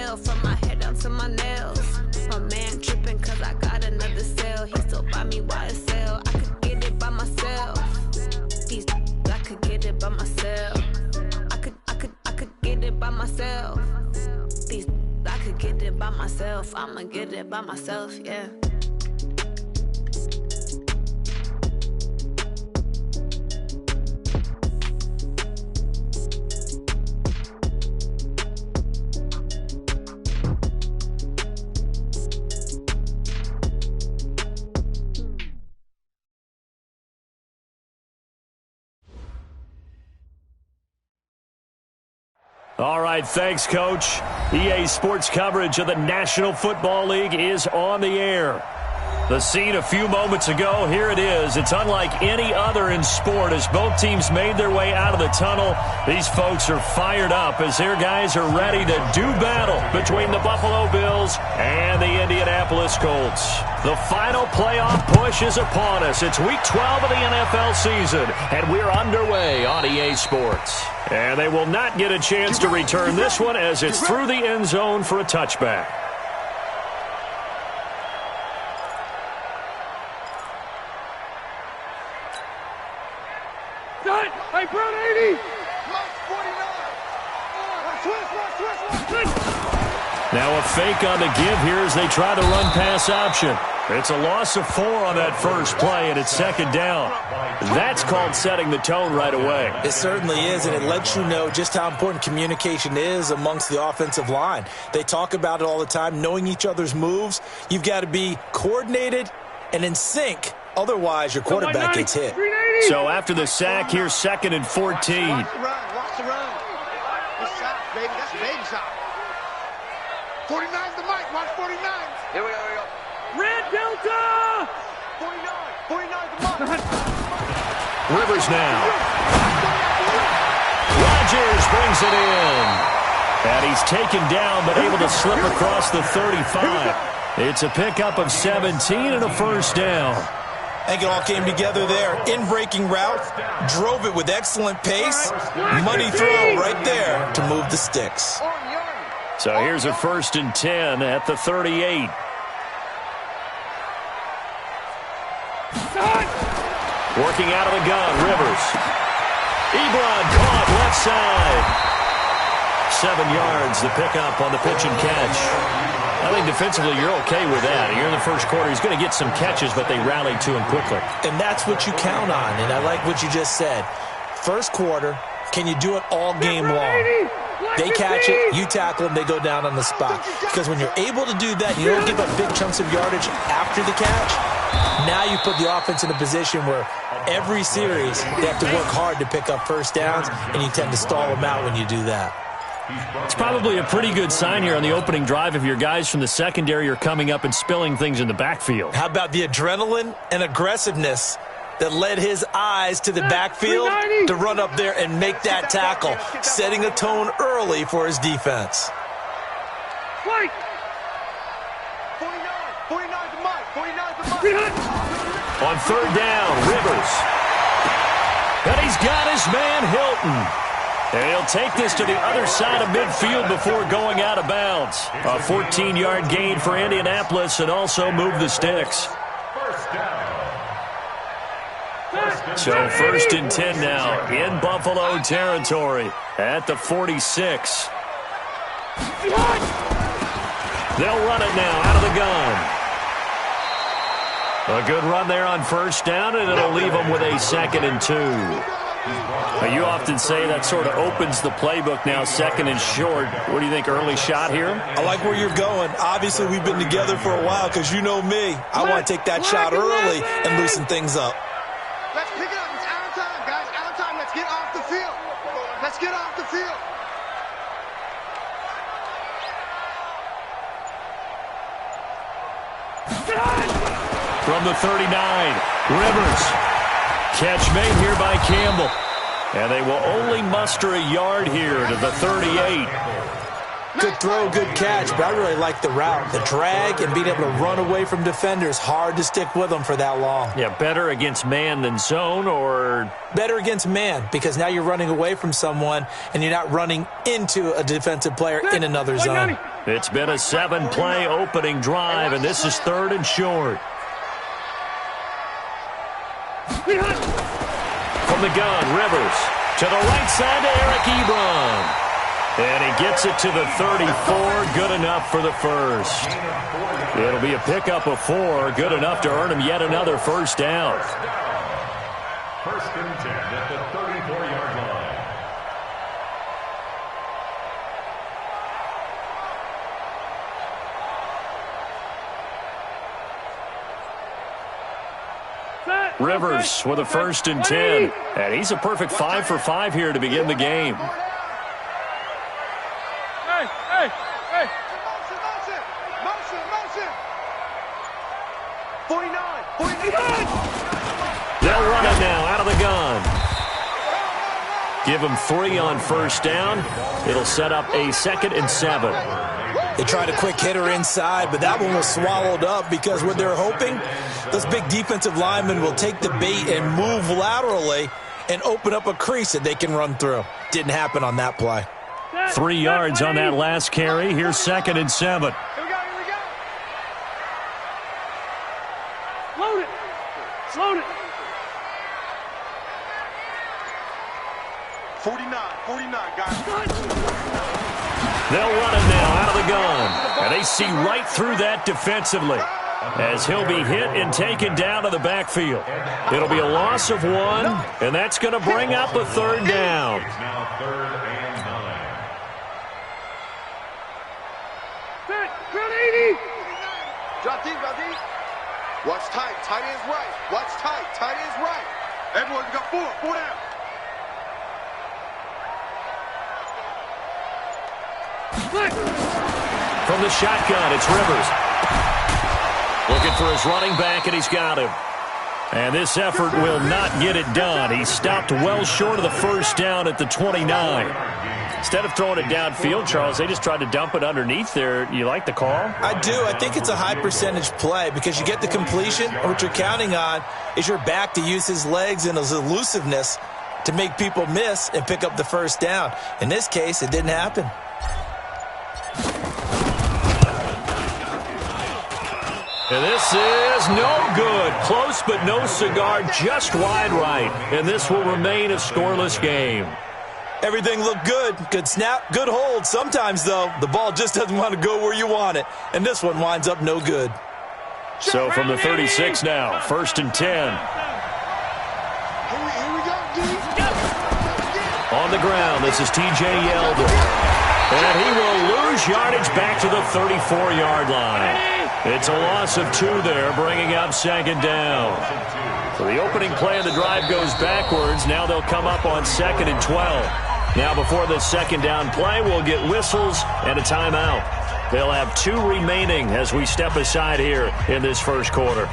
nail, from my head down to my nails. My man tripping cause I got another sale. He still buy me YSL. I could get it by myself. These I could get it by myself. I could get it by myself. These I could get it by myself. I'ma get it by myself, yeah. All right, thanks, Coach. EA Sports coverage of the National Football League is on the air. The scene a few moments ago, here it is. It's unlike any other in sport as both teams made their way out of the tunnel. These folks are fired up as their guys are ready to do battle between the Buffalo Bills and the Indianapolis Colts. The final playoff push is upon us. It's Week 12 of the NFL season, and we're underway on EA Sports. And they will not get a chance to return this one as it's through the end zone for a touchback. Hey, Brown 80! Now a fake on the give here as they try the run-pass option. It's a loss of 4 on that first play, and it's second down. That's called setting the tone right away. It certainly is, and it lets you know just how important communication is amongst the offensive line. They talk about it all the time, knowing each other's moves. You've got to be coordinated and in sync. Otherwise, your quarterback gets hit. So after the sack, here's 2nd and 14. Watch the run. Watch the run. Good shot, baby. That's a baby shot. 49's the mic. Watch 49. Here we go. Red Delta! 49's the mic. Rivers now. Rodgers brings it in. And he's taken down but able to slip across the 35. It's a pickup of 17 and a first down. I think it all came together there. In-breaking route, drove it with excellent pace. Money throw right there to move the sticks. So here's a 1st and 10 at the 38. Working out of the gun, Rivers. Ebron caught left side. 7 yards, the pickup on the pitch and catch. I think defensively you're okay with that. You're in the first quarter. He's going to get some catches, but they rallied to him quickly. And that's what you count on, and I like what you just said. First quarter, can you do it all game long? They catch it, you tackle them, they go down on the spot. Because when you're able to do that, you don't give up big chunks of yardage after the catch. Now you put the offense in a position where every series they have to work hard to pick up first downs, and you tend to stall them out when you do that. It's probably a pretty good sign here on the opening drive if your guys from the secondary are coming up and spilling things in the backfield. How about the adrenaline and aggressiveness that led his eyes to the backfield to run up there and make that tackle, setting a tone early for his defense. 49's the mic. On 3rd down, Rivers. And he's got his man Hilton. And he'll take this to the other side of midfield before going out of bounds. A 14-yard gain for Indianapolis and also move the sticks. So 1st and 10 now in Buffalo territory at the 46. They'll run it now out of the gun. A good run there on 1st down, and it'll leave them with a 2nd and 2. You often say that sort of opens the playbook now, 2nd and short. What do you think, early shot here? I like where you're going. Obviously, we've been together for a while because you know me. I want to take that shot early and loosen things up. Let's pick it up. It's out of time, guys. Out of time. Let's get off the field. Let's get off the field. From the 39, Rivers. Catch made here by Campbell. And they will only muster a yard here to the 38. Good throw, good catch, but I really like the route. The drag and being able to run away from defenders. Hard to stick with them for that long. Yeah, better against man than zone, or? Better against man, because now you're running away from someone and you're not running into a defensive player in another zone. It's been a 7-play opening drive, and this is 3rd and short. From the gun, Rivers. To the right side to Eric Ebron. And he gets it to the 34. Good enough for the first. It'll be a pickup of 4. Good enough to earn him yet another first down. First and 10 at the 34-yard line. Rivers with a 1st and 10. And he's a perfect 5 for 5 here to begin the game. Hey. Motion. 49. They'll run it now out of the gun. Give him 3 on first down. It'll set up a 2nd and 7. They tried a quick hitter inside, but that one was swallowed up because what they're hoping, those big defensive linemen will take the bait and move laterally and open up a crease that they can run through. Didn't happen on that play. 3 yards on that last carry. Here's 2nd and 7. Here we go. Load it. 49, guys. They'll run it now out of the gun. And they see right through that defensively as he'll be hit and taken down to the backfield. It'll be a loss of 1, and that's going to bring up a 3rd down. It's now 3rd and 9. Ground 80. Drop deep. Watch tight. Tight end's right. Watch tight. Tight end's right. Everyone, you got 4 down. From the shotgun, it's Rivers. Looking for his running back, and he's got him. And this effort will not get it done. He stopped well short of the first down at the 29. Instead of throwing it downfield, Charles, they just tried to dump it underneath there. You like the call? I do. I think it's a high-percentage play because you get the completion. What you're counting on is your back to use his legs and his elusiveness to make people miss and pick up the first down. In this case, it didn't happen. And this is no good. Close but no cigar, just wide right. And this will remain a scoreless game. Everything looked good. Good snap, good hold. Sometimes, though, the ball just doesn't want to go where you want it. And this one winds up no good. So from the 36 now, 1st and 10. Here we go, D. On the ground, this is T.J. Yeldon. And he will lose yardage back to the 34-yard line. It's a loss of 2 there, bringing up 2nd down. So the opening play of the drive goes backwards. Now they'll come up on 2nd and 12. Now before the 2nd down play, we'll get whistles and a timeout. They'll have 2 remaining as we step aside here in this first quarter.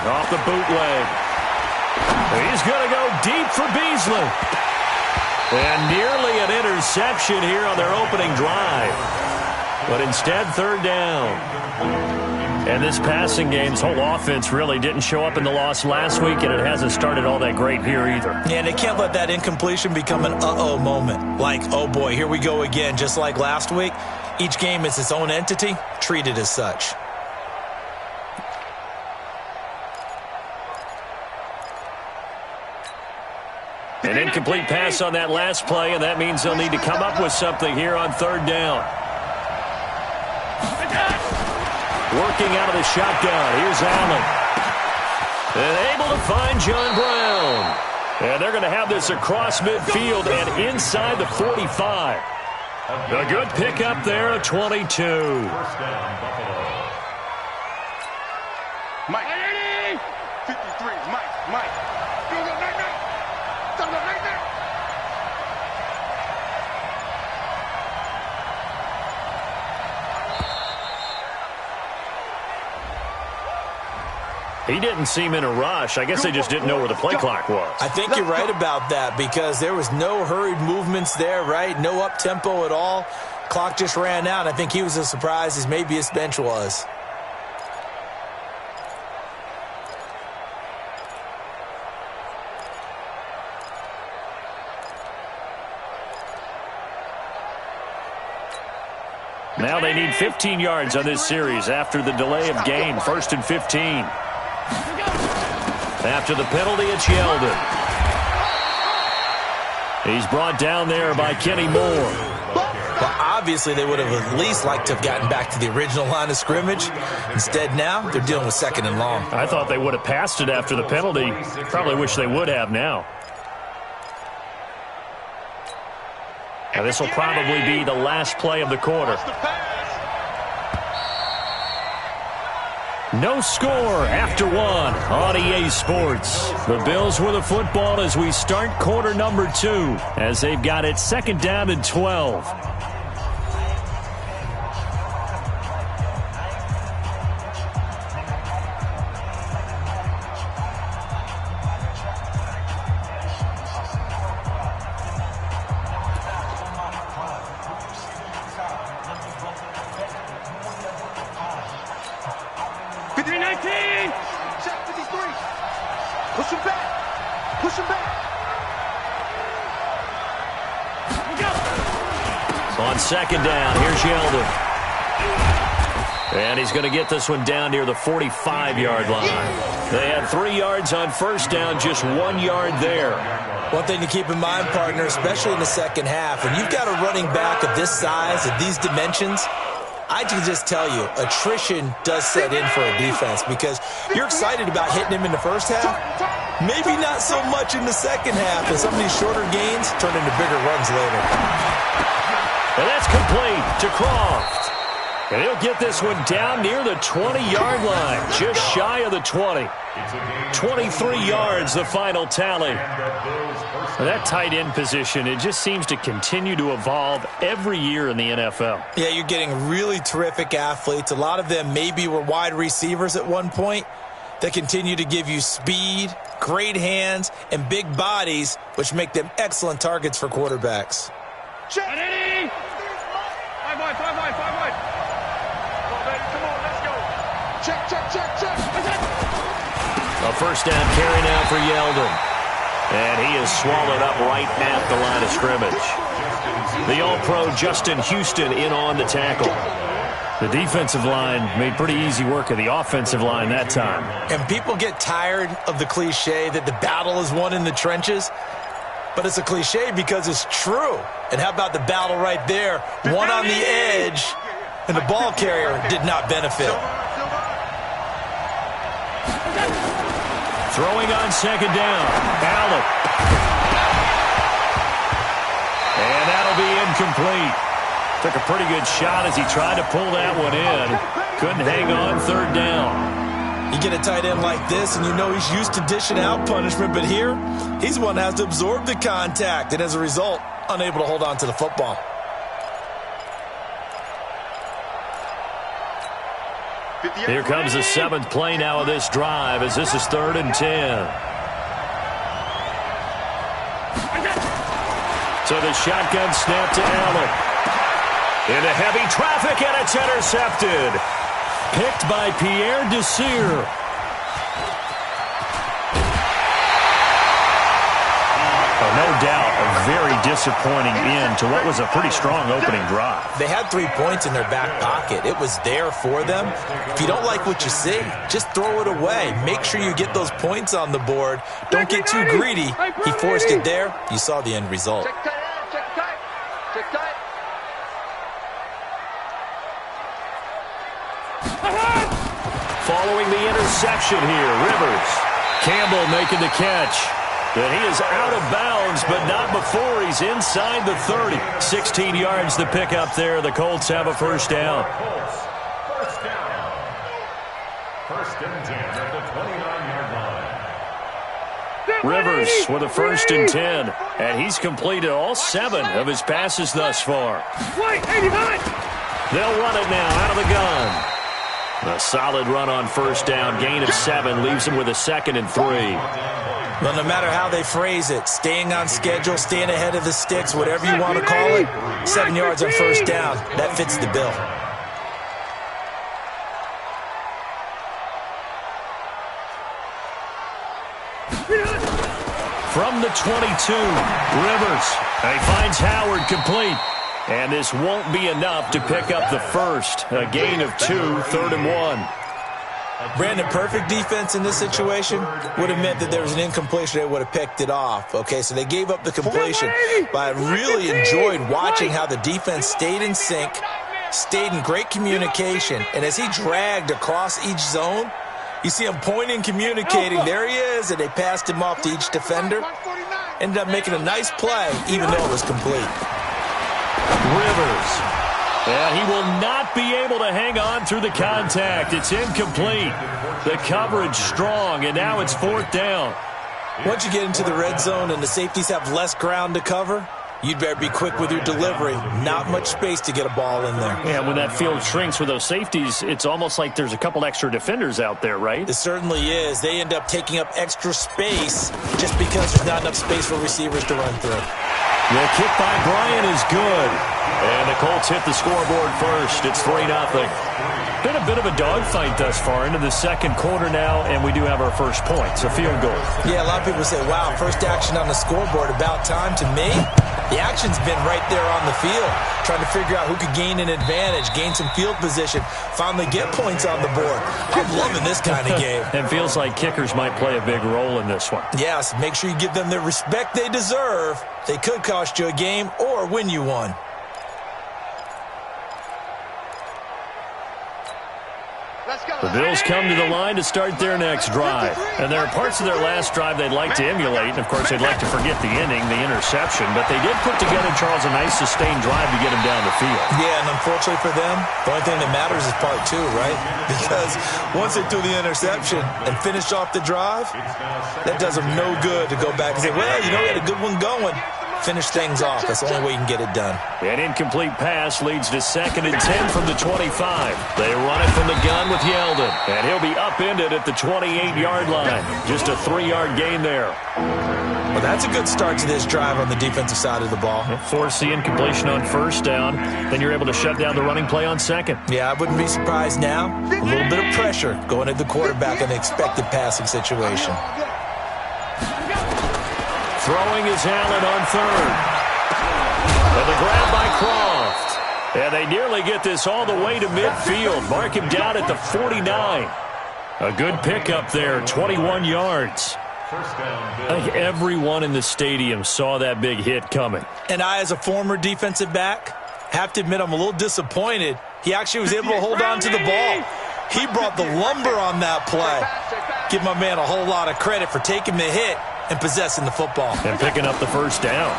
Off the bootleg. He's going to go deep for Beasley. And nearly an interception here on their opening drive. But instead, 3rd down. And this passing game's whole offense really didn't show up in the loss last week, and it hasn't started all that great here either. Yeah, and they can't let that incompletion become an uh-oh moment. Like, oh boy, here we go again. Just like last week, each game is its own entity, treated as such. An incomplete pass on that last play, and that means they'll need to come up with something here on 3rd down. Working out of the shotgun. Here's Allen. And able to find John Brown. And they're going to have this across midfield and inside the 45. A good pickup there at 22. First down, Buffalo. Mike. 53. Mike. He didn't seem in a rush. I guess they just didn't know where the play clock was. I think you're right about that because there was no hurried movements there, right? No up-tempo at all. Clock just ran out. I think he was as surprised as maybe his bench was. Now they need 15 yards on this series after the delay of game. 1st and 15. After the penalty, it's Yeldon. He's brought down there by Kenny Moore. Well, obviously they would have at least liked to have gotten back to the original line of scrimmage. Instead now, they're dealing with 2nd and long. I thought they would have passed it after the penalty. Probably wish they would have now. Now this will probably be the last play of the quarter. No score after 1 on EA Sports. The Bills with the football as we start quarter number 2, as they've got it 2nd down and 12. Push him back. Push him back. On 2nd down, here's Yeldon. And he's going to get this one down near the 45-yard line. They had 3 yards on 1st down, just 1 yard there. One thing to keep in mind, partner, especially in the second half, when you've got a running back of this size, of these dimensions, I can just tell you, attrition does set in for a defense because you're excited about hitting him in the first half. Maybe not so much in the second half, and some of these shorter gains turn into bigger runs later. And that's complete to Croft. And he'll get this one down near the 20-yard line, just shy of the 20. 23 yards, the final tally. That tight end position, it just seems to continue to evolve every year in the NFL. Yeah, you're getting really terrific athletes. A lot of them maybe were wide receivers at one point. They continue to give you speed, great hands, and big bodies, which make them excellent targets for quarterbacks. Check. 5 wide, 5 wide, 5 wide. Come on, let's go. Check, check, check, check. A 1st down carry now for Yeldon. And he is swallowed up right at the line of scrimmage. The All-Pro Justin Houston in on the tackle. The defensive line made pretty easy work of the offensive line that time. And people get tired of the cliche that the battle is won in the trenches. But it's a cliche because it's true. And how about the battle right there? One on the edge, and the ball carrier did not benefit. Throwing on 2nd down. Allen. And that'll be incomplete. Took a pretty good shot as he tried to pull that one in. Couldn't hang on 3rd down. You get a tight end like this, and you know he's used to dishing out punishment, but here, he's one that has to absorb the contact, and as a result, unable to hold on to the football. Here comes the 7th play now of this drive as this is 3rd and 10. So the shotgun snap to Allen. Into heavy traffic, and it's intercepted. Picked by Pierre Desir. No doubt, a very disappointing end to what was a pretty strong opening drive. They had 3 points in their back pocket. It was there for them. If you don't like what you see, just throw it away. Make sure you get those points on the board. Don't get too greedy. He forced it there. You saw the end result. Check tight, check tight, check tight. Following the interception here, Rivers. Campbell making the catch. And he is out of bounds, but not before he's inside the 30. 16 yards to pick up there. The Colts have a 1st down. First down. 1st and 10 at the 29-yard line. Rivers with a 1st and 10. And he's completed all 7 of his passes thus far. Wait, 89. They'll run it now out of the gun. A solid run on first down. Gain of 7 leaves him with a 2nd and 3. Well, no matter how they phrase it, staying on schedule, staying ahead of the sticks, whatever you want to call it, 7 yards on first down, that fits the bill. From the 22, Rivers. He finds Howard complete. And this won't be enough to pick up the first. A gain of 2, 3rd and 1. Brandon, perfect defense in this situation would have meant that there was an incompletion. They would have picked it off. Okay, so they gave up the completion. But I really enjoyed watching how the defense stayed in sync, stayed in great communication. And as he dragged across each zone, you see him pointing, communicating. There he is, and they passed him off to each defender. Ended up making a nice play, even though it was complete. Rivers. And he will not be able to hang on through the contact. It's incomplete. The coverage strong, and now it's 4th down. Once you get into the red zone and the safeties have less ground to cover, you'd better be quick with your delivery. Not much space to get a ball in there. Yeah, when that field shrinks with those safeties, it's almost like there's a couple extra defenders out there, right? It certainly is. They end up taking up extra space just because there's not enough space for receivers to run through. The kick by Bryant is good. And the Colts hit the scoreboard first. It's 3-0. Been a bit of a dogfight thus far into the second quarter now, and we do have our first points, a field goal. Yeah, a lot of people say, wow, first action on the scoreboard, about time. To me, the action's been right there on the field, trying to figure out who could gain an advantage, gain some field position, finally get points on the board. I'm loving this kind of game. It feels like kickers might play a big role in this one. Yes, make sure you give them the respect they deserve. They could cost you a game or win you one. The Bills come to the line to start their next drive. And there are parts of their last drive they'd like to emulate. And, of course, they'd like to forget the ending, the interception. But they did put together, Charles, a nice sustained drive to get him down the field. Yeah, and unfortunately for them, the only thing that matters is part 2, right? Because once they threw the interception and finished off the drive, that does them no good to go back and say, well, you know, we had a good one going. Finish things off. That's the only way you can get it done. An incomplete pass leads to 2nd and 10 from the 25. They run it from the gun with Yeldon, and he'll be upended at the 28-yard line. Just a 3-yard gain there. Well, that's a good start to this drive on the defensive side of the ball. Force the incompletion on first down. Then you're able to shut down the running play on second. Yeah, I wouldn't be surprised now. A little bit of pressure going at the quarterback in an expected passing situation. Throwing is Allen on 3rd. And the grab by Croft. And they nearly get this all the way to midfield. Mark him down at the 49. A good pickup there, 21 yards. I think everyone in the stadium saw that big hit coming. And I, as a former defensive back, have to admit I'm a little disappointed. He actually was able to hold on to the ball. He brought the lumber on that play. Give my man a whole lot of credit for taking the hit and possessing the football. And picking up the first down.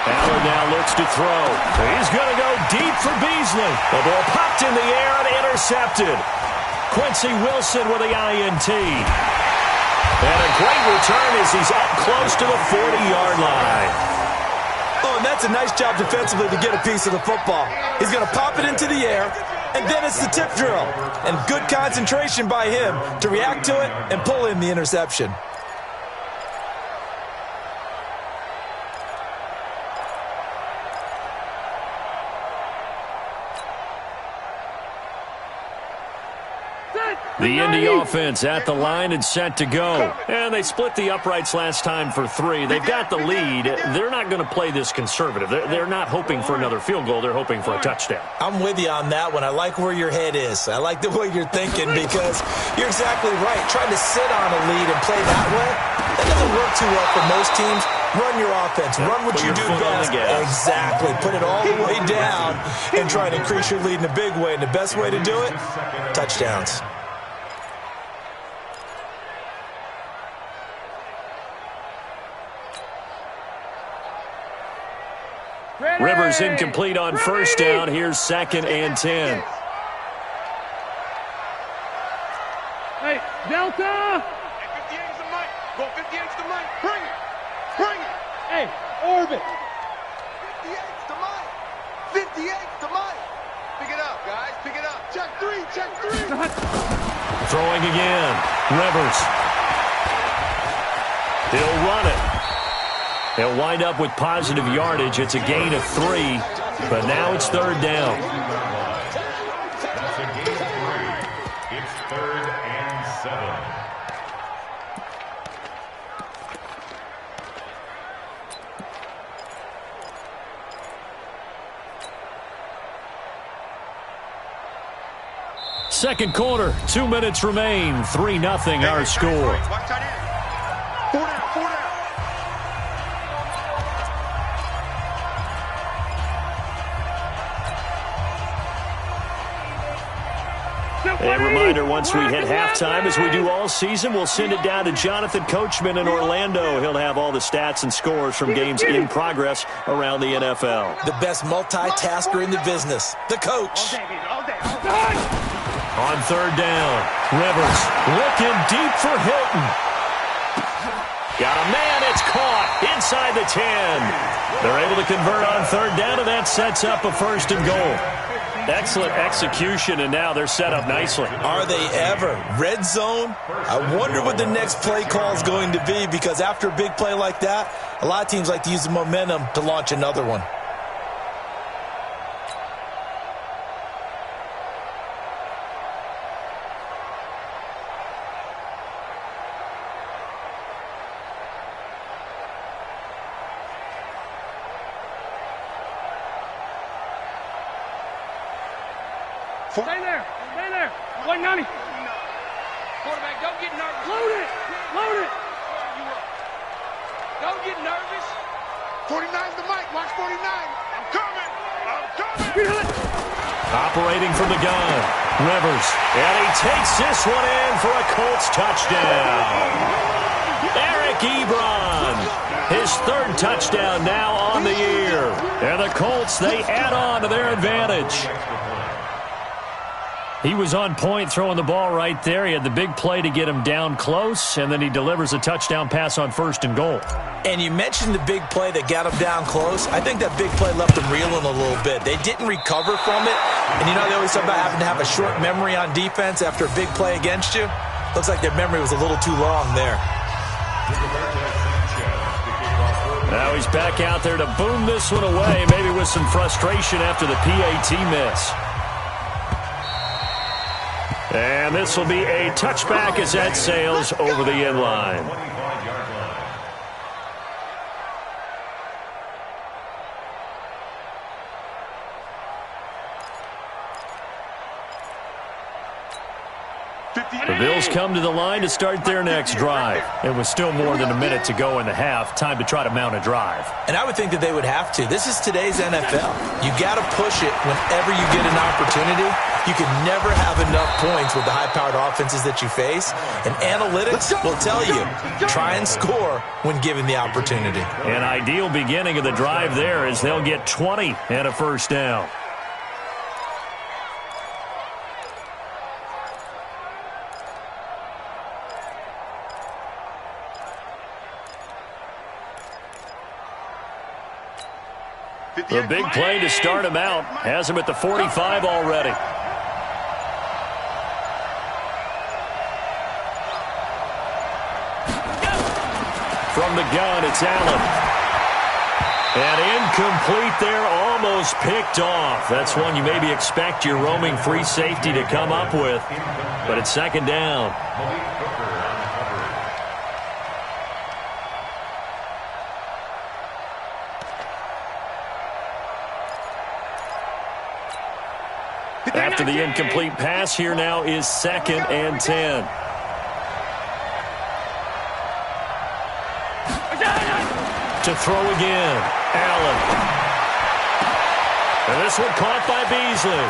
Allen now looks to throw. He's going to go deep for Beasley. The ball popped in the air and intercepted. Quincy Wilson with the INT. And a great return as he's up close to the 40-yard line. Oh, and that's a nice job defensively to get a piece of the football. He's going to pop it into the air, and then it's the tip drill. And good concentration by him to react to it and pull in the interception. The Indy offense at the line and set to go. And they split the uprights last time for 3. They've got the lead. They're not going to play this conservative. They're not hoping for another field goal. They're hoping for a touchdown. I'm with you on that one. I like where your head is. I like the way you're thinking because you're exactly right. Trying to sit on a lead and play that way, that doesn't work too well for most teams. Run your offense. Run what you do best. Exactly. Put it all the way down and try to increase your lead in a big way. And the best way to do it, touchdowns. Rivers incomplete on first down. Here's 2nd and 10. Hey, Delta! 58's the mic. Go 58's the mic. Bring it. Bring it. Hey, orbit. 58's the mic. 58's the mic. Pick it up. up, guys. Pick it up. Check three. Check three. Throwing again. Rivers. He'll run it. He'll wind up with positive yardage. It's a gain of 3, but now it's third down. That's a gain of 3. It's 3rd and 7. Second quarter, 2 minutes remain. 3-0 our score. Watch that in. 4 down. 4 down. A reminder, once we hit halftime, as we do all season, we'll send it down to Jonathan Coachman in Orlando. He'll have all the stats and scores from games in progress around the NFL. The best multitasker in the business, the coach. On third down, Rivers looking deep for Hilton. Got a man, it's caught inside the 10. They're able to convert on third down, and that sets up a 1st and goal. Excellent execution, and now they're set up nicely. Are they ever? Red zone? I wonder what the next play call is going to be, because after a big play like that, a lot of teams like to use the momentum to launch another one. Stay there. 190. Quarterback, don't get nervous. Load it. Don't get nervous. 49's the mic. Watch 49. I'm coming. Operating from the gun, Rivers. And he takes this one in for a Colts touchdown. Eric Ebron. His 3rd touchdown now on the year. And the Colts, they add on to their advantage. He was on point throwing the ball right there. He had the big play to get him down close, and then he delivers a touchdown pass on 1st and goal. And you mentioned the big play that got him down close. I think that big play left them reeling a little bit. They didn't recover from it. And you know, they always talk about having to have a short memory on defense after a big play against you. Looks like their memory was a little too long there. Now he's back out there to boom this one away, maybe with some frustration after the PAT miss. And this will be a touchback as that sails over the end line. The Bills come to the line to start their next drive. It was still more than a minute to go in the half. Time to try to mount a drive. And I would think that they would have to. This is today's NFL. You got to push it whenever you get an opportunity. You can never have enough points with the high-powered offenses that you face. And analytics will tell you, try and score when given the opportunity. An ideal beginning of the drive there as they'll get 20 and a 1st down. The big play to start him out has him at the 45 already. From the gun, it's Allen. And incomplete there, almost picked off. That's one you maybe expect your roaming free safety to come up with. But it's 2nd down. After the incomplete pass, here now is 2nd and 10. To throw again, Allen. And this one caught by Beasley.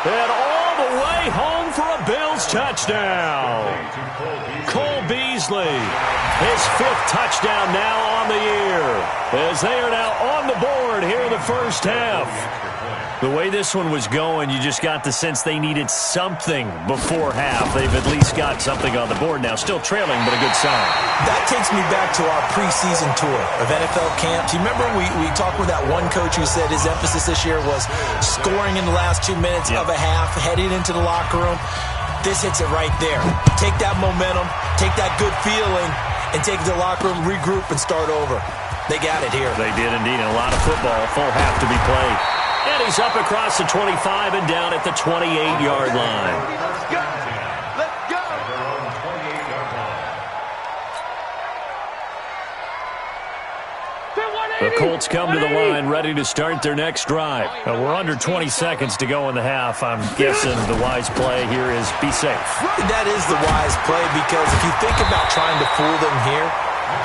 And all the way home for a Bills touchdown. Cole Beasley, his 5th touchdown now on the year, as they are now on the board here in the the first half. The way this one was going, you just got the sense they needed something before half. They've at least got something on the board now. Still trailing, but a good sign. That takes me back to our preseason tour of NFL camps. You remember we talked with that one coach who said his emphasis this year was scoring in the last 2 minutes of a half, heading into the locker room. This hits it right there. Take that momentum, take that good feeling, and take it to the locker room, regroup, and start over. They got it here. They did indeed, and a lot of football, full half to be played. And he's up across the 25 and down at the 28-yard line. Let's go. Let's go. The Colts come to the line ready to start their next drive. We're under 20 seconds to go in the half. I'm guessing the wise play here is be safe. That is the wise play, because if you think about trying to fool them here,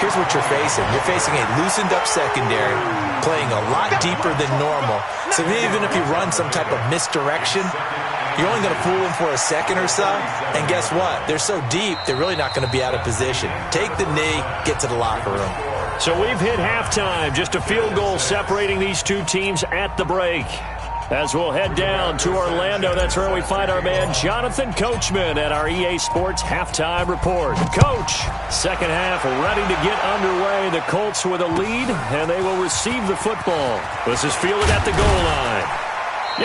here's what you're facing. You're facing a loosened-up secondary, playing a lot deeper than normal. So even if you run some type of misdirection, you're only going to fool them for a second or so. And guess what? They're so deep, they're really not going to be out of position. Take the knee, get to the locker room. So we've hit halftime. Just a field goal separating these two teams at the break. As we'll head down to Orlando, that's where we find our man Jonathan Coachman at our EA Sports Halftime Report. Coach, second half ready to get underway. The Colts with a lead, and they will receive the football. This is fielded at the goal line.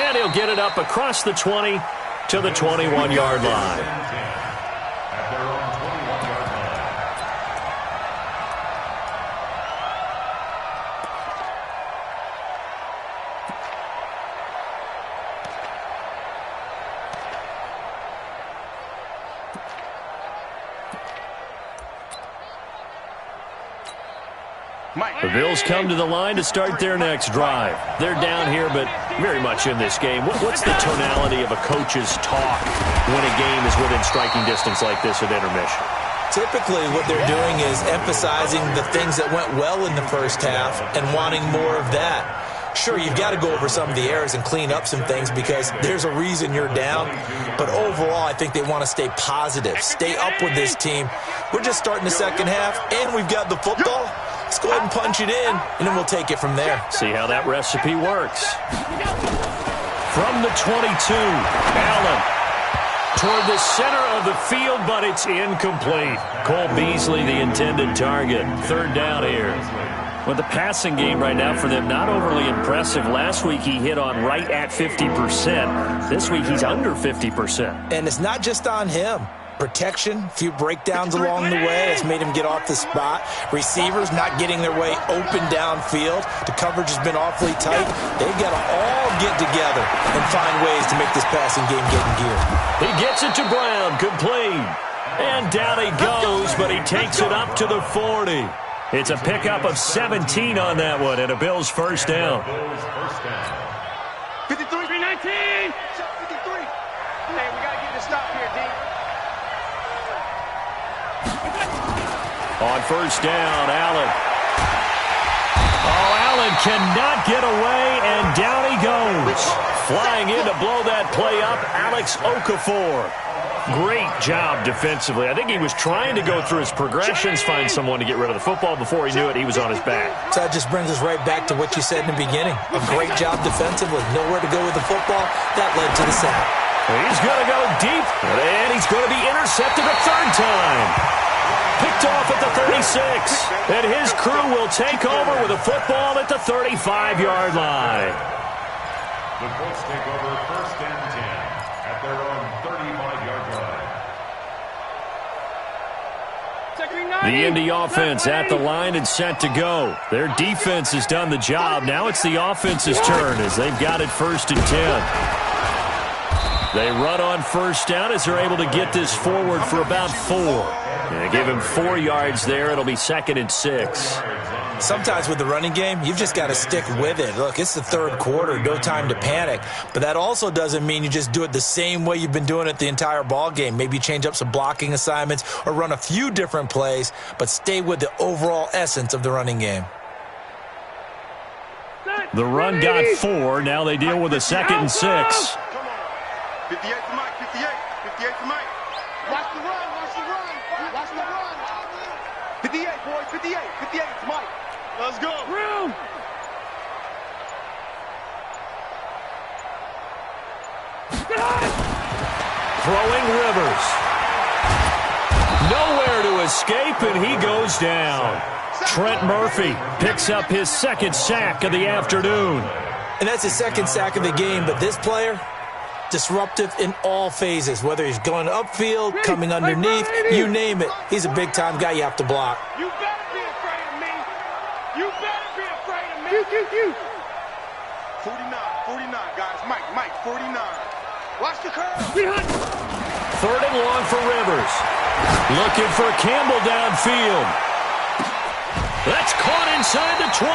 And he'll get it up across the 20 to the 21-yard line. The Bills come to the line to start their next drive. They're down here, but very much in this game. What's the tonality of a coach's talk when a game is within striking distance like this at intermission? Typically, what they're doing is emphasizing the things that went well in the first half and wanting more of that. Sure, you've got to go over some of the errors and clean up some things because there's a reason you're down. But overall, I think they want to stay positive, stay up with this team. We're just starting the second half, and we've got the football. Let's go ahead and punch it in, and then we'll take it from there. See how that recipe works. From the 22, Allen toward the center of the field, but it's incomplete. Cole Beasley, the intended target. Third down here. Well, the passing game right now for them, not overly impressive. Last week he hit on right at 50%. This week he's under 50%. And it's not just on him. Protection, a few breakdowns along the way has made him get off the spot. Receivers not getting their way open downfield. The coverage has been awfully tight. They've got to all get together and find ways to make this passing game get in gear. He gets it to Brown, complete. And down he goes, but he takes it up to the 40. It's a pickup of 17 on that one, and a Bills first down. 53, 19. 53. Hey, we got to get this stop here, D. On first down, Allen. Oh, Allen cannot get away, and down he goes. Flying in to blow that play up, Alex Okafor. Great job defensively. I think he was trying to go through his progressions, find someone to get rid of the football. Before he knew it, he was on his back. So that just brings us right back to what you said in the beginning. A great job defensively. Nowhere to go with the football. That led to the sack. He's going to go deep, and he's going to be intercepted a third time. Picked off at the 36, and his crew will take over with a football at the 35-yard line. The Colts take over first and 10 at their own 35-yard line. The Indy offense at the line and set to go. Their defense has done the job. Now it's the offense's turn as they've got it first and 10. They run on first down as they're able to get this forward for about 4. And give him 4 yards there. It'll be second and 6. Sometimes with the running game, you've just got to stick with it. Look, it's the third quarter, no time to panic. But that also doesn't mean you just do it the same way you've been doing it the entire ball game. Maybe change up some blocking assignments or run a few different plays, but stay with the overall essence of the running game. The run got 4. Now they deal with a second and 6. 58 to Mike, 58 to Mike. Watch the run, watch the run, watch the run. 58, boys, 58 to Mike. Let's go. Room. Throwing Rivers. Nowhere to escape, and he goes down. Trent Murphy picks up his second sack of the afternoon. And that's his second sack of the game, but this player, disruptive in all phases, whether he's going upfield, coming underneath, you name it. He's a big-time guy you have to block. You better be afraid of me. You better be afraid of me. 49, guys. Mike, 49. Watch the curve. Third and long for Rivers. Looking for Campbell downfield. That's caught inside the 20.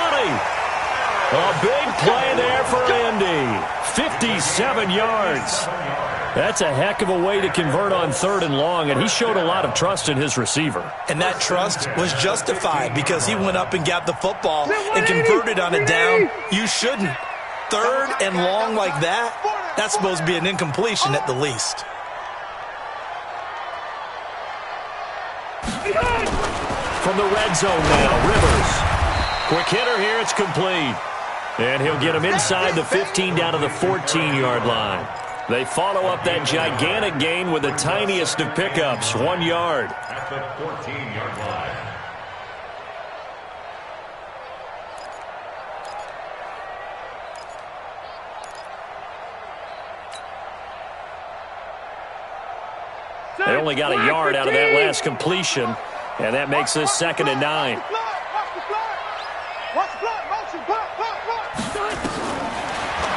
A big play there for Indy. 57 yards. That's a heck of a way to convert on third and long, and he showed a lot of trust in his receiver. And that trust was justified because he went up and got the football and converted on a down. You shouldn't. Third and long like that, that's supposed to be an incompletion at the least. From the red zone now, Rivers. Quick hitter here, it's complete. And he'll get him inside the 15 down to the 14-yard line. They follow up that gigantic gain with the tiniest of pickups, 1 yard. At the 14-yard line. They only got a yard out of that last completion, and that makes this 2nd and 9.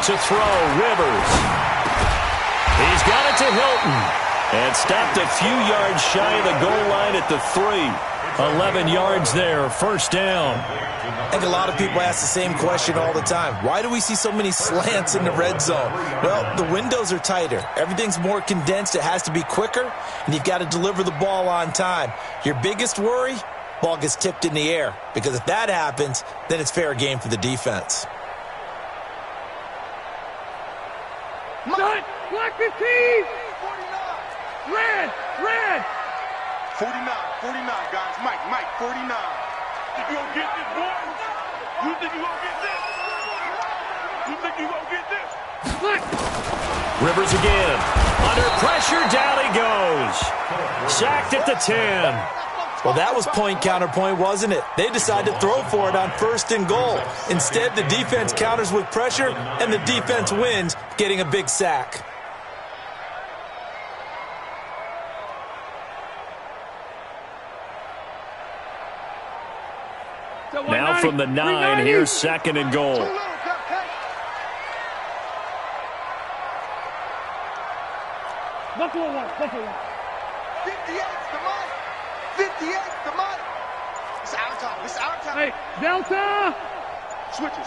To throw, Rivers. He's got it to Hilton. And stopped a few yards shy of the goal line at the 3. 11 yards there, first down. I think a lot of people ask the same question all the time. Why do we see so many slants in the red zone? Well, the windows are tighter. Everything's more condensed. It has to be quicker, and you've got to deliver the ball on time. Your biggest worry? Ball gets tipped in the air, because if that happens, then it's fair game for the defense. Black 15. 49. Red. 49, guys. Mike, 49. You gonna get this, boy? You think you gonna get this? You think you gonna get this? Black. Rivers again. Under pressure, down he goes. Sacked at the 10. Well, that was point counterpoint, wasn't it? They decided to throw for it on 1st and goal. Instead, the defense counters with pressure, and the defense wins, getting a big sack. Now from the 9, here's 2nd and goal. Buffalo one. 58 to Mike. 58 to Mike. It's our time. Hey, Delta. Switch it.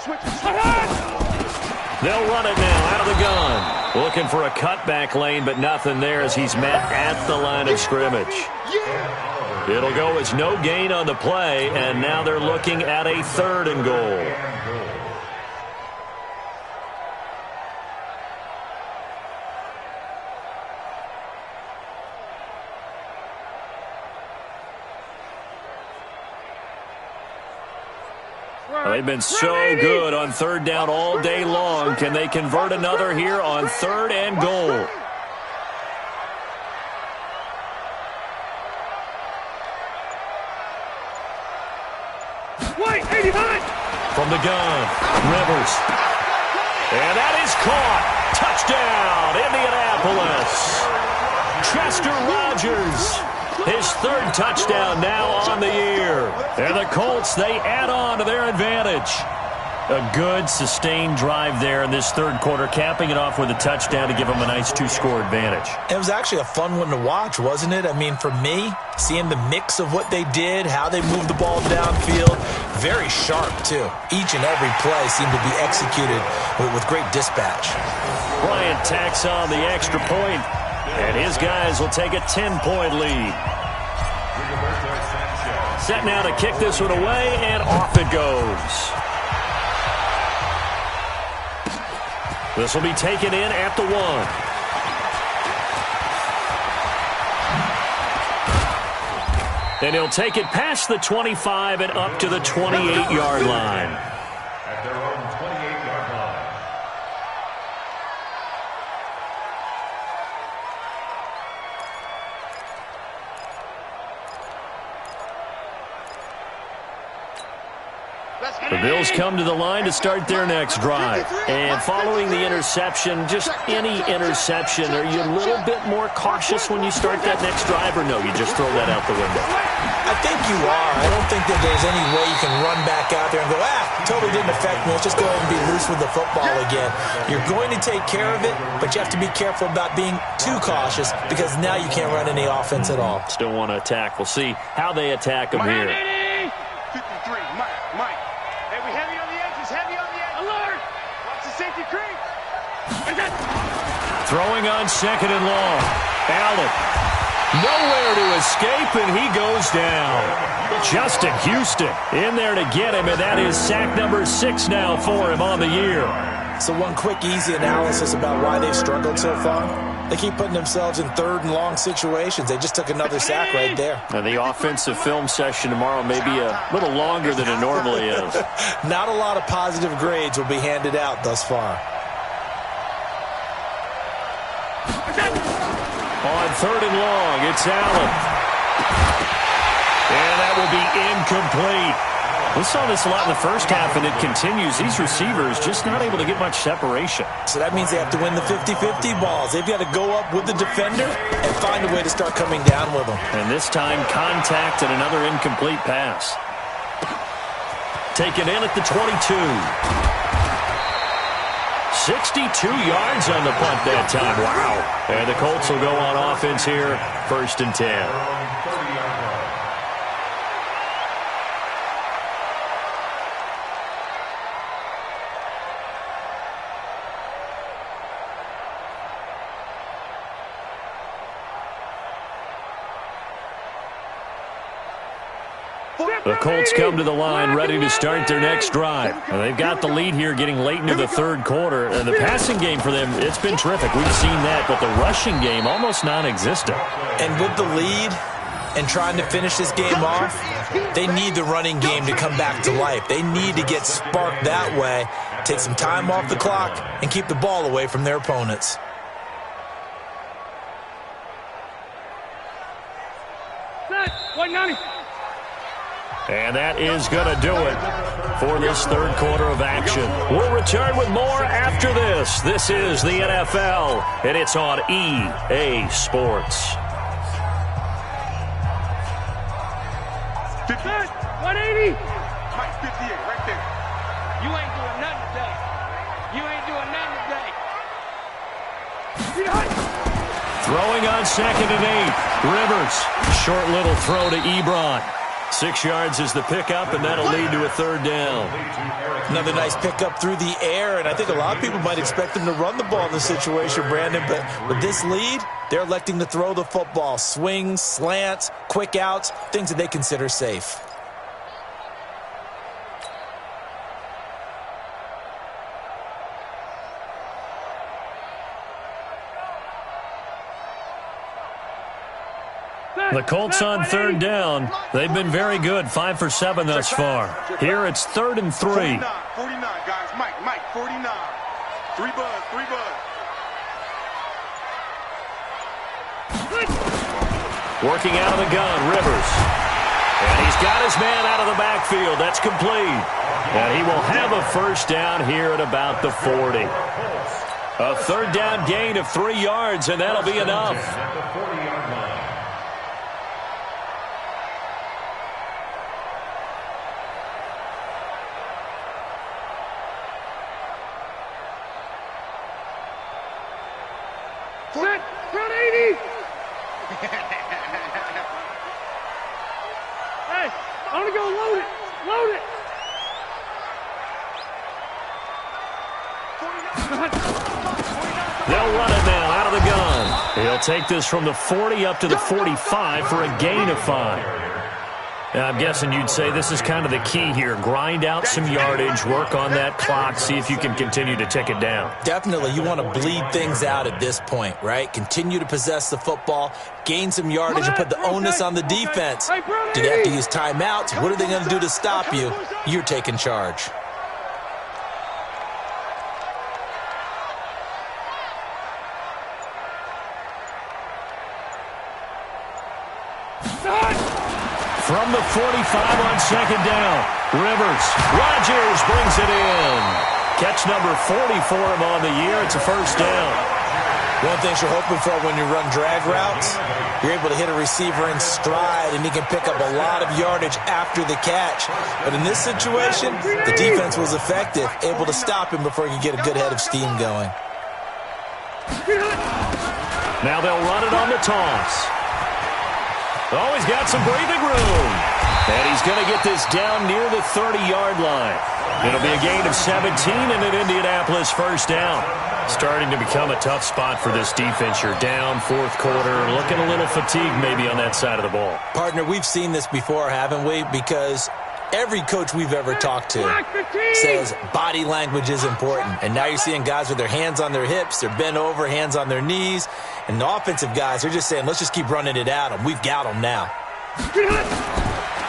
They'll run it now out of the gun. Looking for a cutback lane, but nothing there as he's met at the line of scrimmage. It'll go as no gain on the play, and now they're looking at a 3rd and goal. They've been so good on 3rd down all day long. Can they convert another here on 3rd and goal? White, 89. From the gun, Rivers. And that is caught. Touchdown, Indianapolis. Chester Rogers. His 3rd touchdown now on the year. And the Colts, they add on to their advantage. A good, sustained drive there in this 3rd quarter, capping it off with a touchdown to give them a nice 2-score advantage. It was actually a fun one to watch, wasn't it? I mean, for me, seeing the mix of what they did, how they moved the ball downfield, very sharp, too. Each and every play seemed to be executed with great dispatch. Bryant tacks on the extra point, and his guys will take a 10-point lead. Set now to kick this one away, and off it goes. This will be taken in at the 1. And he'll take it past the 25 and up to the 28-yard line. At their own 28-yard line. The Bills come to the line to start their next drive. And following the interception, just any interception, are you a little bit more cautious when you start that next drive, or no, you just throw that out the window? I think you are. I don't think that there's any way you can run back out there and go, totally didn't affect me. Let's just go ahead and be loose with the football again. You're going to take care of it, but you have to be careful about being too cautious because now you can't run any offense at all. Still want to attack. We'll see how they attack them here. 53, Mike. Hey, we heavy on the edges, Alert! Watch the safety creep. Throwing on second and long. Allen. Nowhere to escape, and he goes down. Justin Houston in there to get him, and that is sack number 6 now for him on the year. So one quick, easy analysis about why they've struggled so far. They keep putting themselves in third and long situations. They just took another sack right there. Now, the offensive film session tomorrow may be a little longer than it normally is. Not a lot of positive grades will be handed out thus far. On third and long, it's Allen. And that will be incomplete. We saw this a lot in the first half, and it continues. These receivers just not able to get much separation. So that means they have to win the 50-50 balls. They've got to go up with the defender and find a way to start coming down with them. And this time, contact and another incomplete pass. Taken in at the 22. 62 yards on the punt that time. Wow. And the Colts will go on offense here, 1st and 10. The Colts come to the line ready to start their next drive. And they've got the lead here getting late into the third quarter. And the passing game for them, it's been terrific. We've seen that, but the rushing game almost non-existent. And with the lead and trying to finish this game off, they need the running game to come back to life. They need to get sparked that way, take some time off the clock, and keep the ball away from their opponents. And that is going to do it for this third quarter of action. We'll return with more after this. This is the NFL, and it's on EA Sports. 180. Mike, 58, right there. You ain't doing nothing today. Throwing on second and 8. Rivers. Short little throw to Ebron. 6 yards is the pickup, and that'll lead to a third down. Another nice pickup through the air, and I think a lot of people might expect them to run the ball in this situation, Brandon, but with this lead, they're electing to throw the football. Swings, slants, quick outs, things that they consider safe. The Colts on third down. They've been very good, 5 for 7 thus far. Here it's 3rd and 3. 49, guys. Mike, 49. 3 buzz. Working out of the gun, Rivers. And he's got his man out of the backfield. That's complete. And he will have a first down here at about the 40. A third down gain of 3 yards, and that'll be enough. Front 80! Hey, I want to go load it! Load it! They'll run it now out of the gun. He'll take this from the 40 up to the 45 for a gain of 5. I'm guessing you'd say this is kind of the key here. Grind out some yardage, work on that clock, see if you can continue to tick it down. Definitely. You want to bleed things out at this point, right? Continue to possess the football, gain some yardage, and put the onus on the defense. Do they have to use timeouts? What are they going to do to stop you? You're taking charge. From the 45 on second down, Rivers. Rodgers brings it in. Catch number 40 for him on the year. It's a first down. One thing you're hoping for when you run drag routes, you're able to hit a receiver in stride, and he can pick up a lot of yardage after the catch. But in this situation, the defense was effective, able to stop him before he could get a good head of steam going. Now they'll run it on the toss. Oh, he's got some breathing room. And he's going to get this down near the 30-yard line. It'll be a gain of 17 and an Indianapolis first down. Starting to become a tough spot for this defense. You're down fourth quarter, looking a little fatigued maybe on that side of the ball. Partner, we've seen this before, haven't we? Because every coach we've ever talked to says body language is important. And now you're seeing guys with their hands on their hips, they're bent over, hands on their knees. And the offensive guys are just saying, let's just keep running it at them. We've got them now.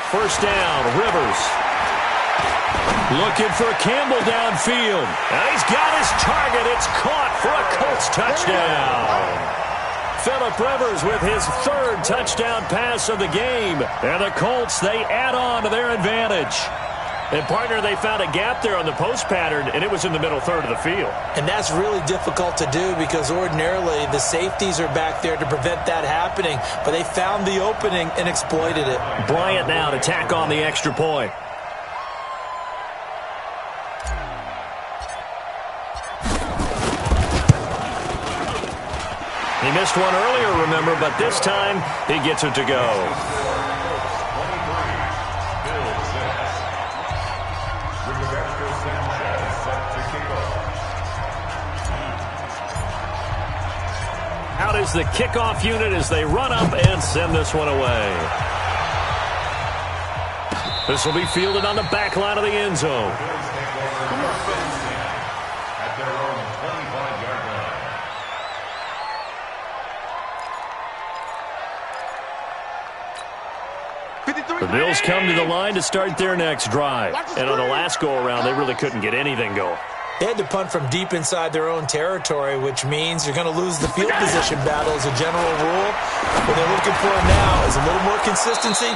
First down, Rivers. Looking for Campbell downfield. Now he's got his target. It's caught for a Colts touchdown. Phillip Rivers with his third touchdown pass of the game. And the Colts, they add on to their advantage. And, partner, they found a gap there on the post pattern, and it was in the middle third of the field. And that's really difficult to do because ordinarily the safeties are back there to prevent that happening. But they found the opening and exploited it. Bryant now to tack on the extra point. He missed one earlier, remember, but this time he gets it to go. Out is the kickoff unit as they run up and send this one away. This will be fielded on the back line of the end zone. At their own 25-yard line. The Bills come to the line to start their next drive. And on the last go-around, they really couldn't get anything going. They had to punt from deep inside their own territory, which means you're going to lose the field position battle as a general rule. What they're looking for now is a little more consistency,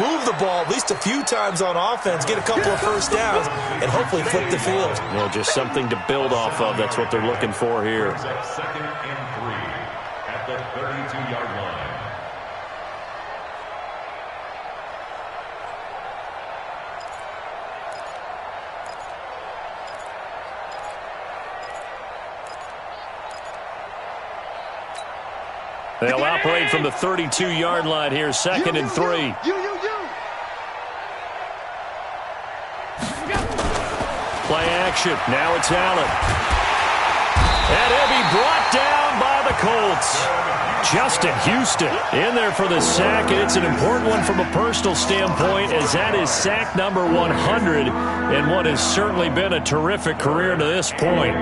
move the ball at least a few times on offense, get a couple of first downs, and hopefully flip the field. Well, just something to build off of. That's what they're looking for here. Second and 3 at the 32-yard line. They'll operate from the 32-yard line here, second and 3. Play action. Now it's Allen. And he'll be brought down by the Colts. Justin Houston in there for the sack, and it's an important one from a personal standpoint as that is sack number 100 and what has certainly been a terrific career to this point.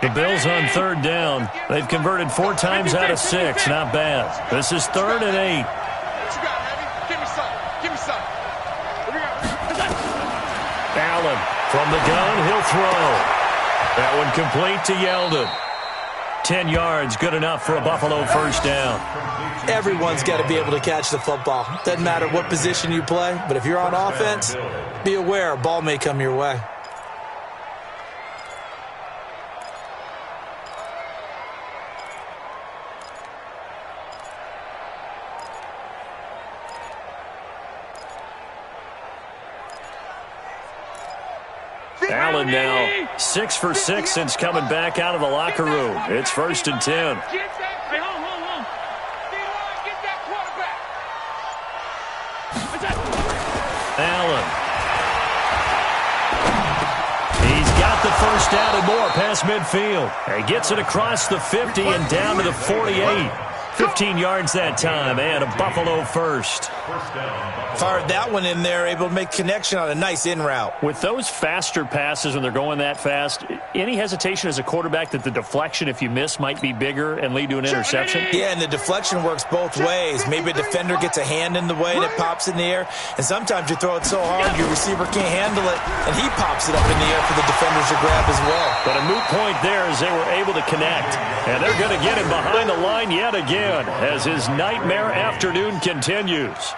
The Bills on third down. They've converted 4 times out of 6. Not bad. This is 3rd and 8. Allen from the gun. He'll throw. That one complete to Yeldon. 10 yards, good enough for a Buffalo first down. Everyone's got to be able to catch the football. Doesn't matter what position you play, but if you're on offense, be aware a ball may come your way. Allen now 6 for 6 since coming back out of the locker room. It's 1st and 10. Allen. He's got the first down and more past midfield. He gets it across the 50 and down to the 48. 50 15 yards that time, and a Buffalo first. Fired that one in there, able to make connection on a nice in route. With those faster passes when they're going that fast, any hesitation as a quarterback that the deflection, if you miss, might be bigger and lead to an interception? Yeah, and the deflection works both ways. Maybe a defender gets a hand in the way and it pops in the air, and sometimes you throw it so hard your receiver can't handle it, and he pops it up in the air for the defenders to grab as well. But a moot point there as they were able to connect. And they're going to get him behind the line yet again as his nightmare afternoon continues.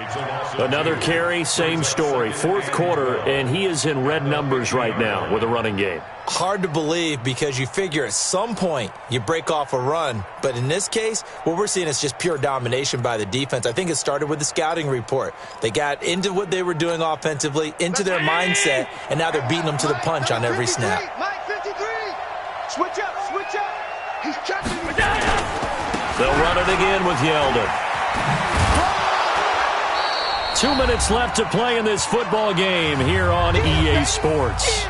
Another carry, same story. Fourth quarter, and he is in red numbers right now with a running game. Hard to believe because you figure at some point you break off a run. But in this case, what we're seeing is just pure domination by the defense. I think it started with the scouting report. They got into what they were doing offensively, into their mindset, and now they're beating them to the punch on every snap. Mike 53. Switch up, switch up. He's catching me. They'll run it again with Yeldon. 2 minutes left to play in this football game here on EA Sports.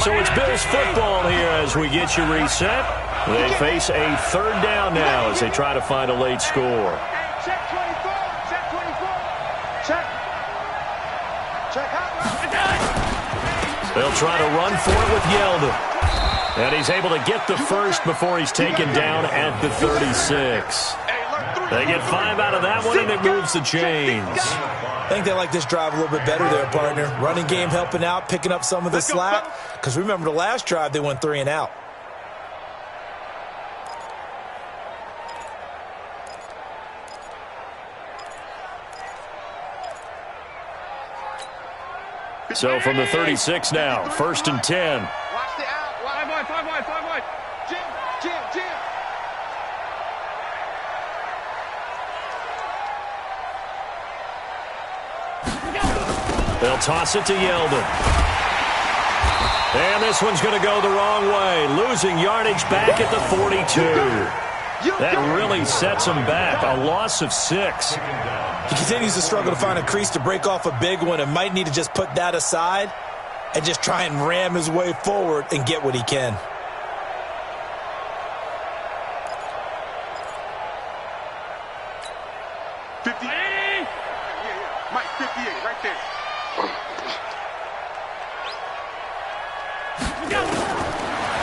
So it's Bills football here as we get you reset. They face a third down now as they try to find a late score. Check 24. Check 24. Check. Check out. They'll try to run for it with Yeldon. And he's able to get the first before he's taken down at the 36. They get 5 out of that one, and it moves the chains. I think they like this drive a little bit better there, partner. Running game helping out, picking up some of the slack. Because remember the last drive, they went 3 and out. So from the 36 now, 1st and 10. Watch the out. 5 wide. Jim. They'll toss it to Yeldon. And this one's going to go the wrong way, losing yardage back at the 42. That really sets him back, a loss of 6. He continues to struggle to find a crease to break off a big one and might need to just put that aside and just try and ram his way forward and get what he can. Mike 58, right there.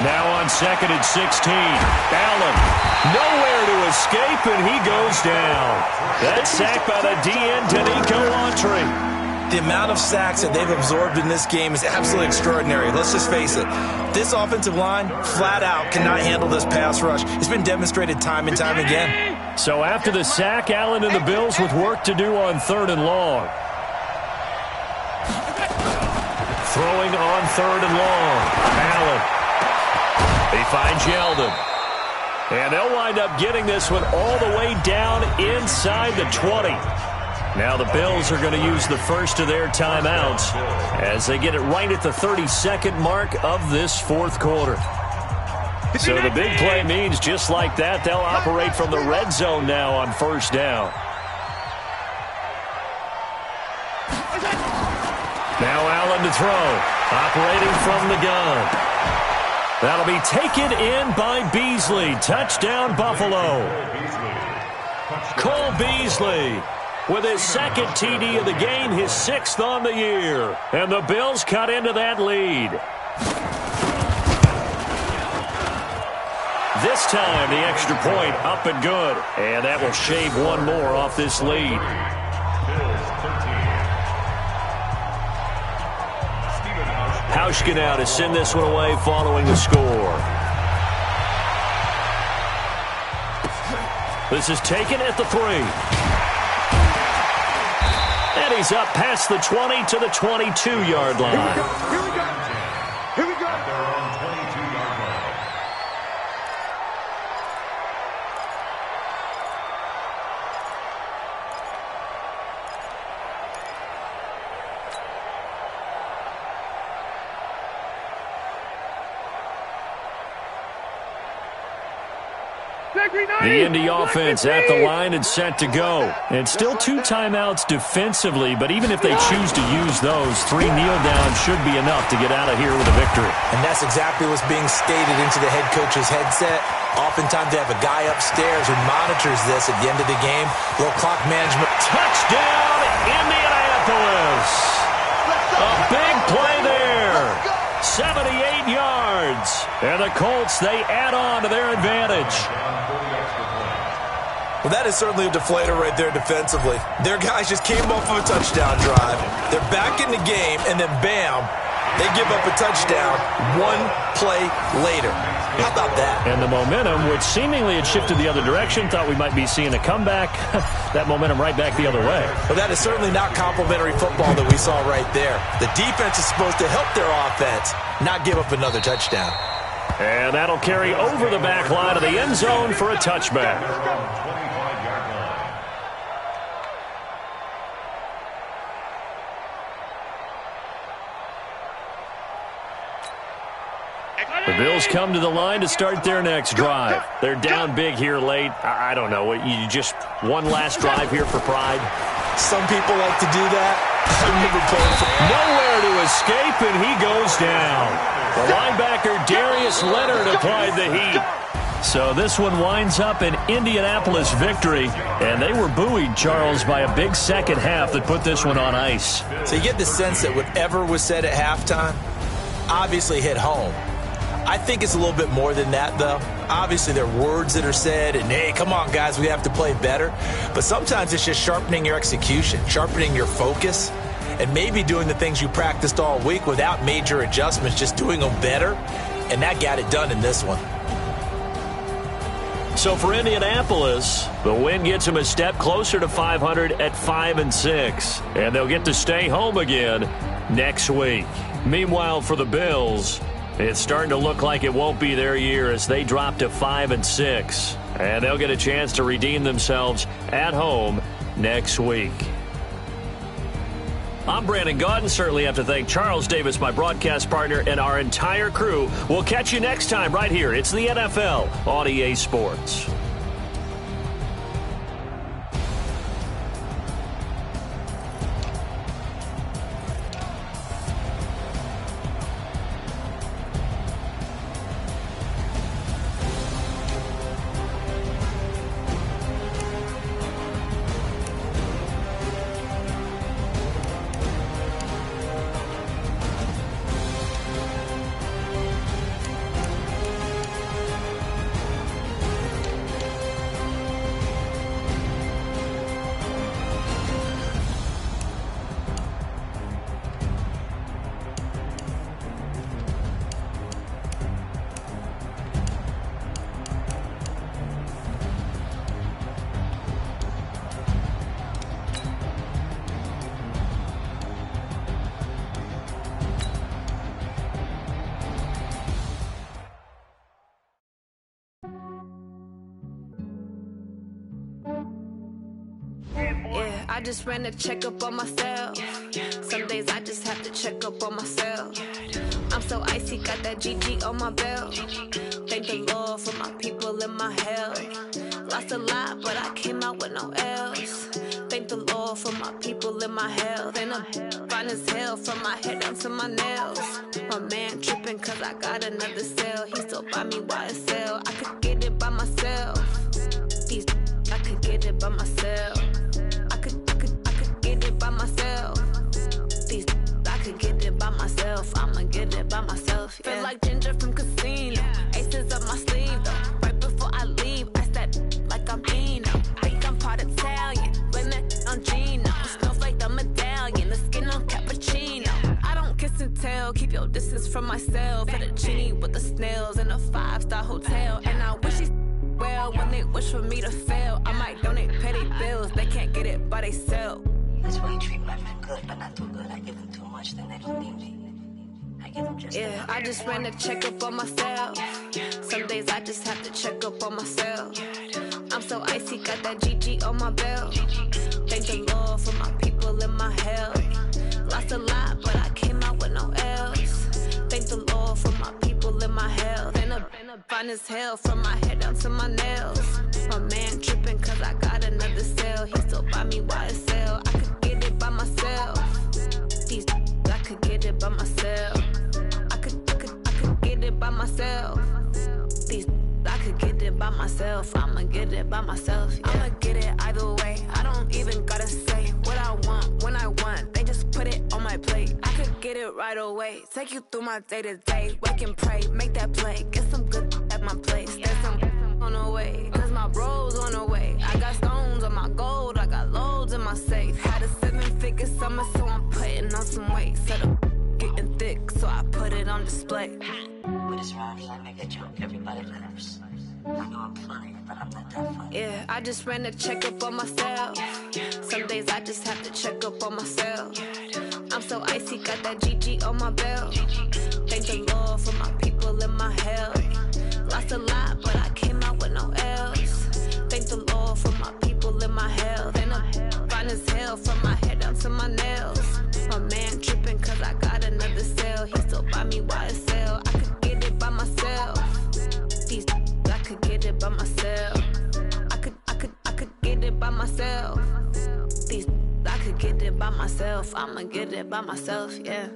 Now on 2nd and 16. Allen, nowhere to escape, and he goes down. That sack by the DN, Danico Autry. The amount of sacks that they've absorbed in this game is absolutely extraordinary. Let's just face it. This offensive line, flat out, cannot handle this pass rush. It's been demonstrated time and time again. So after the sack, Allen and the Bills with work to do on 3rd and long. Throwing on 3rd and long. Allen. He finds Yeldon. And they'll wind up getting this one all the way down inside the 20. Now the Bills are going to use the first of their timeouts as they get it right at the 32nd mark of this 4th quarter. So the big play means just like that, they'll operate from the red zone now on 1st down. Now Allen to throw, operating from the gun. That'll be taken in by Beasley. Touchdown, Buffalo. Cole Beasley with his 2nd TD of the game, his 6th on the year. And the Bills cut into that lead. This time, the extra point up and good. And that will shave one more off this lead. Hauschka now to send this one away following the score. This is taken at the 3. And he's up past the 20 to the 22-yard line. Here we go. The Indy offense at the line and set to go. And still 2 timeouts defensively, but even if they choose to use those, 3 kneel downs should be enough to get out of here with a victory. And that's exactly what's being stated into the head coach's headset. Oftentimes they have a guy upstairs who monitors this at the end of the game. Little clock management. Touchdown, Indianapolis. A big play there. 78 yards. And the Colts, they add on to their advantage. Well, that is certainly a deflator right there defensively. Their guys just came off of a touchdown drive. They're back in the game, and then bam, they give up a touchdown 1 play later. How about that? And the momentum, which seemingly had shifted the other direction, thought we might be seeing a comeback. That momentum right back the other way. Well, that is certainly not complimentary football that we saw right there. The defense is supposed to help their offense, not give up another touchdown. And that'll carry over the back line of the end zone for a touchback. The Bills come to the line to start their next drive. They're down big here late. I don't know. You just one last drive here for pride? Some people like to do that. I remember playing for nowhere to escape, and he goes down. The linebacker Darius Leonard applied the heat. So this one winds up an Indianapolis victory, and they were buoyed, Charles, by a big second half that put this one on ice. So you get the sense that whatever was said at halftime obviously hit home. I think it's a little bit more than that, though. Obviously, there are words that are said, and, hey, come on, guys, we have to play better. But sometimes it's just sharpening your execution, sharpening your focus, and maybe doing the things you practiced all week without major adjustments, just doing them better, and that got it done in this one. So for Indianapolis, the win gets them a step closer to 500 at 5-6, and they'll get to stay home again next week. Meanwhile, for the Bills, it's starting to look like it won't be their year as they drop to 5-6. And they'll get a chance to redeem themselves at home next week. I'm Brandon Gaudin. Certainly have to thank Charles Davis, my broadcast partner, and our entire crew. We'll catch you next time right here. It's the NFL on EA Sports. I just ran a checkup on myself. Some days I just have to check up on myself. I'm so icy, got that GG on my belt. Thank the Lord for my people and my health. Lost a lot, but I came out with no else. Thank the Lord for my people and my health. And I'm fine as hell from my head down to my nails. My man tripping cause I got another cell. He still buy me YSL. I could get it by myself. These I could get it by myself. I could get it by myself. These I could get it by myself. I'ma get it by myself. Yeah. Feel like Ginger from Casino. Aces up my sleeve though. Right before I leave, I step like I'm Eno. Think I'm part Italian. Blame it on Gino. Smells like the medallion. The skin on cappuccino. I don't kiss and tell. Keep your distance from myself. Fettuccine with the snails in a 5-star hotel. And I wish she well when they wish for me to fail. I might donate petty bills. They can't get it by they sell. That's why you treat my men good, but not too good. I give them too much, then they don't need me. I give them just enough. I just ran a checkup on myself. Some days I just have to check up on myself. I'm so icy, got that GG on my belt. Thank the Lord for my people and my health. Lost a lot, but I came out with no else. Thank the Lord for my people and my health. And I'm fine as hell from my head down to my nails. myself. I'ma get it by myself. Yeah. I'ma get it either way. I don't even gotta say what I want when I want. They just put it on my plate. I could get it right away. Take you through my day-to-day. Wake and pray, make that play. Get some good at my place. There's some on the way, cause my bro's on the way. I got stones on my gold, I got loads in my safe. Had a 7-figure summer, so I'm putting on some weight. Set up getting thick, so I put it on display. With this rhymes, I make a joke, everybody laughs. I know I'm funny, but I'm not that funny. Yeah, I just ran a checkup on myself. Some days I just have to check up on myself. I'm so icy, got that GG on my belt. Thank the Lord for my people in my health. Lost a lot, but I came out with no else. Thank the Lord for my people in my health. And I'm fine as hell from my head down to my nails. My man tripping cause I got another sale. He still buy me YSL. I could get it by myself. These I could get it by myself. I could get it by myself. These I could get it by myself. I'ma get it by myself, yeah.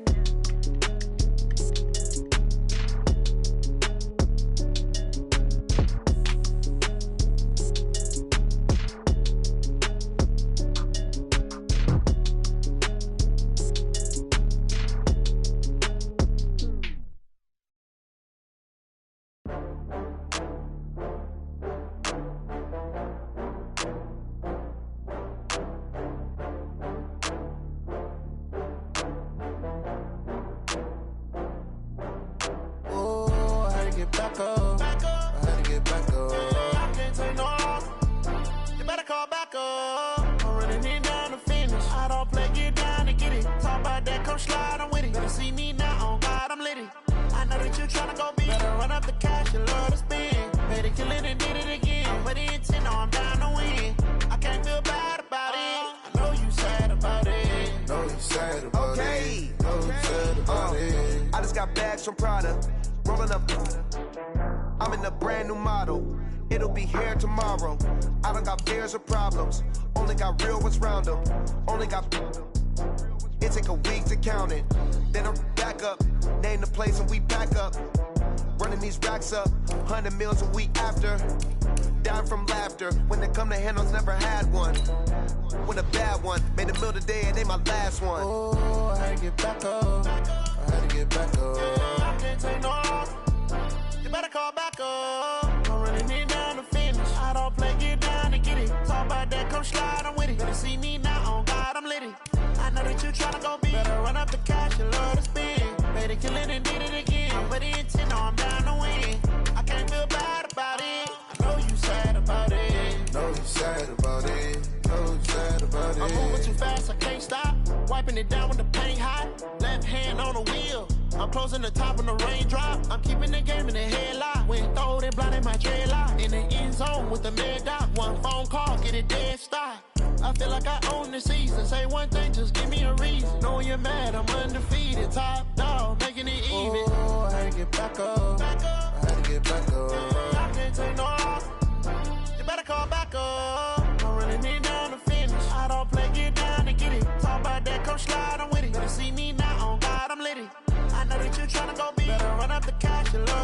Back up. I had to get back up. I can't take no loss. You better call back up. I'm running it down to finish. I don't play, get down to get it. Talk about that, come slide, I'm with it. Better see me now, on God, I'm litty. I know that you tryna go big. Better run up the cash, you love to spend. Better kill it and did it again. I'm putting in 10, I'm down to win. I can't feel bad about it. I know you sad about it. Know you sad about it. Know you sad about it. I just got bags from Prada. Rolling up, I'm in a brand new model. It'll be here tomorrow. I don't got fears or problems. Only got real ones round them. Only got. It take a week to count it. Then I'm back up. Name the place and we back up. Running these racks up. 100 meals a week after. Down from laughter. When they come to handles, never had one. With a bad one. Made a meal today and they my last one. Oh, I had to get back up. I had to get back up. I can't take no loss. You better call back up. I'm running it down to finish. I don't play, get down to get it. Talk about that, come slide, I'm with it. Better see me now, on God, I'm litty. I know that you tryna go big. Better run up the cash, you love to spend. Better kill it and did it again. I'm putting in 10, I'm down to win. I can't feel bad about it. I know you sad about it. Know you sad about it. Know you sad about it. I'm moving too fast, I can't stop. Wiping it down with the paint hot. Left hand on the wheel. I'm closing the top when the raindrop. I'm keeping the game in the headlock. When throw it blind in my dreadlock. In the end zone with the mad dot. One phone call, get it dead stop. I feel like I own the season. Say one thing, just give me a reason. Knowing you're mad, I'm undefeated. Top dog, making it even. Oh, I had to get back up. I had to get back up. I can't take no loss. You better call back up. I'm running it down to finish. I don't play, get down to get it. Talk about that, come slide, I'm with it. Better see me now, on God, I'm litty. I know that you tryna go big. Better run up the cash, you love